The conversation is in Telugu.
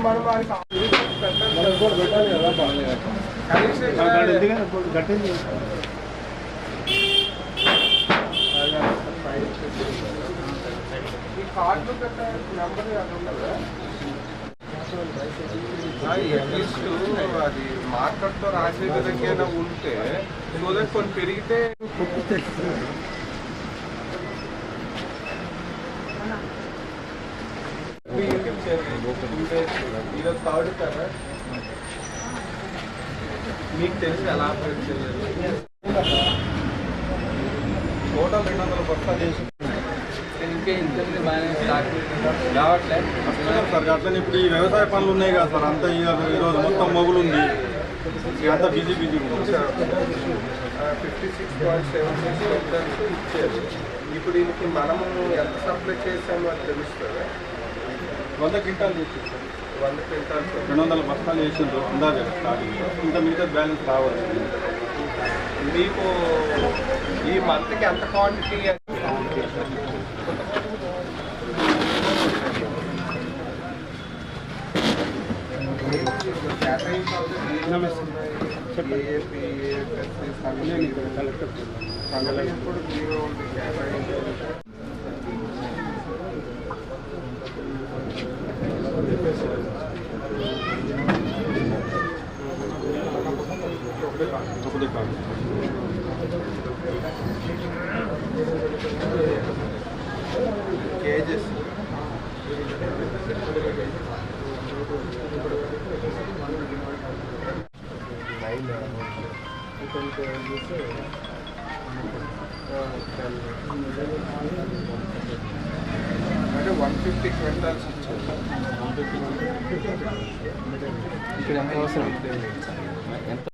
మనం వారికి గట్టింది ఈ కార్డు గట్ట నెంబర్ ఉండదా అట్లీస్ట్ అది మార్కెట్తో రాసే విధంగా ఉంటే సో దట్ కొన్ని పెరిగితే ఈరోజు థర్డ్ కదా మీకు తెలిసి ఎలా ఆపరేట్ చేయలేదు టోటల్ 200 బస్తాలు చేసి ఇంకా ఇంత బాగానే స్టాక్ రావట్లేదు సార్ అట్లనే ఇప్పుడు ఈ వ్యవసాయ పనులు ఉన్నాయి కదా సార్ అంతా ఈరోజు మొత్తం మొగులు ఉంది అంతా బిజీ ఇచ్చారు 56.76 ఇచ్చారు ఇప్పుడు దీనికి మనము ఎంత సప్లై చేసామో అది తెలుస్తుంది 100 క్వింటాలు చేసి 100 క్వింటాల్స్ 200 బస్తాలు చేసిండ్రు అందాజ స్టార్టింగ్ ఇంత మిగతా బ్యాలెన్స్ రావాలి మీకు ఈ మంత్కి ఎంత క్వాంటిటీ కేజెస్ అంటే 150 క్వింటాల్స్ ఇచ్చారు ఇక్కడ ఎంత అవసరం ఎంత